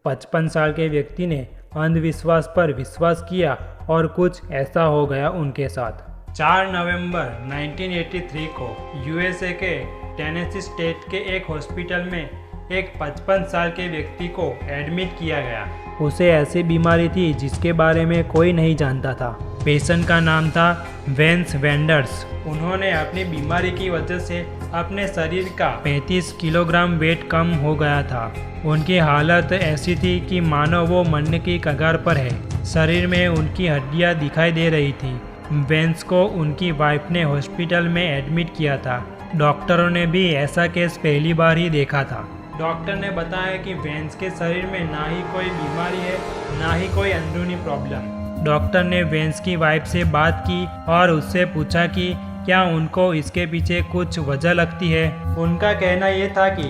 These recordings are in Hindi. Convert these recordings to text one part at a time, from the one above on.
55 साल के व्यक्ति ने अंधविश्वास पर विश्वास किया और कुछ ऐसा हो गया उनके साथ। 4 नवंबर 1983 को यूएसए के टेनेसी स्टेट के एक हॉस्पिटल में एक 55 साल के व्यक्ति को एडमिट किया गया। उसे ऐसी बीमारी थी जिसके बारे में कोई नहीं जानता था। पेशेंट का नाम था वेंस वेंडर्स। उन्होंने अपनी बीमारी की वजह से अपने शरीर का 35 किलोग्राम वेट कम हो गया था। उनकी हालत ऐसी थी कि मानो वो मरने की कगार पर है। शरीर में उनकी हड्डियां दिखाई दे रही थी। वेंस को उनकी वाइफ ने हॉस्पिटल में एडमिट किया था। डॉक्टरों ने भी ऐसा केस पहली बार ही देखा था। डॉक्टर ने बताया कि वेंस के शरीर में ना ही कोई बीमारी है, ना ही कोई अंदरूनी प्रॉब्लम। डॉक्टर ने वेंस की वाइफ से बात की और उससे पूछा कि क्या उनको इसके पीछे कुछ वजह लगती है। उनका कहना ये था कि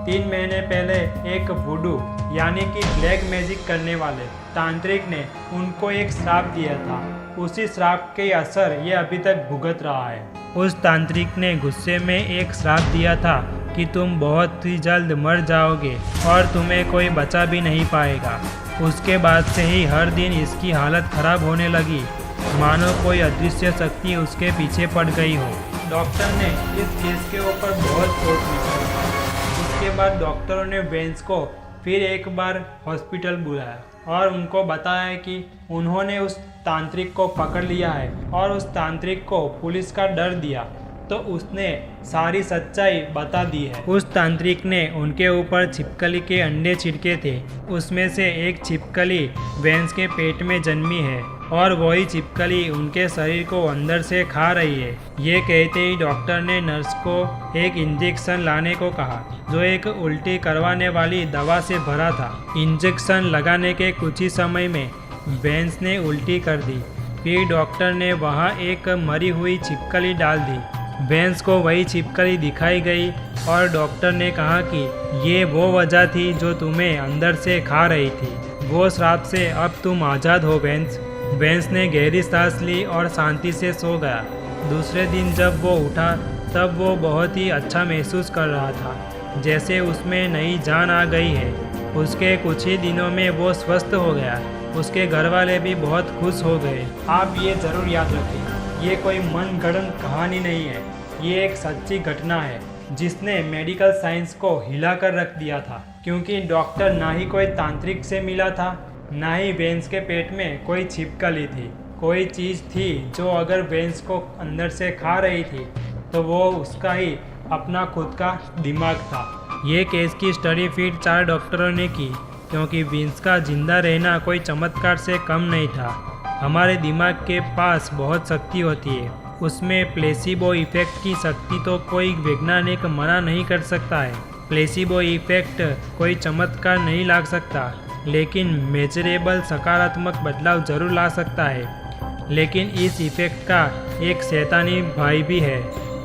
3 महीने पहले एक वुडू यानी कि ब्लैक मैजिक करने वाले तांत्रिक ने उनको एक श्राप दिया था। उसी श्राप के असर ये अभी तक भुगत रहा है। उस तांत्रिक ने गुस्से में एक श्राप दिया था कि तुम बहुत ही जल्द मर जाओगे और तुम्हें कोई बचा भी नहीं पाएगा। उसके बाद से ही हर दिन इसकी हालत खराब होने लगी, मानो कोई अदृश्य शक्ति उसके पीछे पड़ गई हो। डॉक्टर ने इस केस के ऊपर बहुत सोच विचार। उसके बाद डॉक्टरों ने वेंस को फिर एक बार हॉस्पिटल बुलाया और उनको बताया कि उन्होंने उस तांत्रिक को पकड़ लिया है और उस तांत्रिक को पुलिस का डर दिया, तो उसने सारी सच्चाई बता दी है। उस तांत्रिक ने उनके ऊपर छिपकली के अंडे छिड़के थे। उसमें से एक छिपकली वेंस के पेट में जन्मी है और वही छिपकली उनके शरीर को अंदर से खा रही है। ये कहते ही डॉक्टर ने नर्स को एक इंजेक्शन लाने को कहा, जो एक उल्टी करवाने वाली दवा से भरा था। इंजेक्शन लगाने के कुछ ही समय में वेंस ने उल्टी कर दी। फिर डॉक्टर ने वहाँ एक मरी हुई छिपकली डाल दी। वेंस को वही छिपकली दिखाई गई और डॉक्टर ने कहा कि ये वो वजह थी जो तुम्हें अंदर से खा रही थी। वो श्राप से अब तुम आज़ाद हो वेंस। वेंस ने गहरी सांस ली और शांति से सो गया। दूसरे दिन जब वो उठा तब वो बहुत ही अच्छा महसूस कर रहा था, जैसे उसमें नई जान आ गई है। उसके कुछ ही दिनों में वो स्वस्थ हो गया। उसके घर वाले भी बहुत खुश हो गए। आप ये ज़रूर याद रखें, ये कोई मन गढ़ंत कहानी नहीं है। ये एक सच्ची घटना है जिसने मेडिकल साइंस को हिला कर रख दिया था, क्योंकि डॉक्टर ना ही कोई तांत्रिक से मिला था, ना ही वेंस के पेट में कोई छिपकली थी। कोई चीज़ थी जो अगर वेंस को अंदर से खा रही थी तो वो उसका ही अपना खुद का दिमाग था। ये केस की स्टडी फिर 4 डॉक्टरों ने की, क्योंकि वेंस का जिंदा रहना कोई चमत्कार से कम नहीं था। हमारे दिमाग के पास बहुत शक्ति होती है, उसमें प्लेसिबो इफेक्ट की शक्ति तो कोई वैज्ञानिक मना नहीं कर सकता है। प्लेसिबो इफेक्ट कोई चमत्कार नहीं ला सकता, लेकिन मेजरेबल सकारात्मक बदलाव जरूर ला सकता है। लेकिन इस इफेक्ट का एक शैतानी भाई भी है,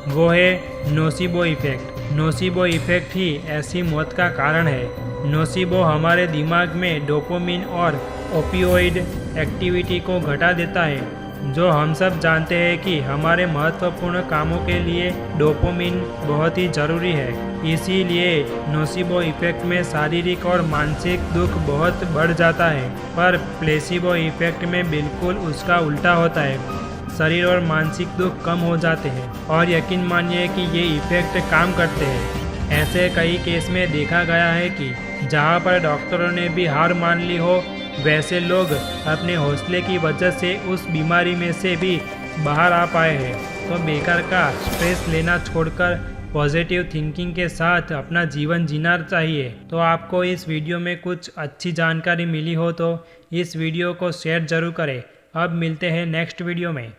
वो है नोसिबो इफेक्ट। नोसिबो इफेक्ट ही ऐसी मौत का कारण है। नोसिबो हमारे दिमाग में डोपामिन और ओपियोइड एक्टिविटी को घटा देता है, जो हम सब जानते हैं कि हमारे महत्वपूर्ण कामों के लिए डोपामिन बहुत ही ज़रूरी है। इसीलिए नोसिबो इफेक्ट में शारीरिक और मानसिक दुख बहुत बढ़ जाता है, पर प्लेसिबो इफेक्ट में बिल्कुल उसका उल्टा होता है। शरीर और मानसिक दुख कम हो जाते हैं और यकीन मानिए कि ये इफेक्ट काम करते हैं। ऐसे कई केस में देखा गया है कि जहाँ पर डॉक्टरों ने भी हार मान ली हो, वैसे लोग अपने हौसले की वजह से उस बीमारी में से भी बाहर आ पाए हैं। तो बेकार का स्ट्रेस लेना छोड़कर पॉजिटिव थिंकिंग के साथ अपना जीवन जीना चाहिए। तो आपको इस वीडियो में कुछ अच्छी जानकारी मिली हो तो इस वीडियो को शेयर ज़रूर करें। अब मिलते हैं नेक्स्ट वीडियो में।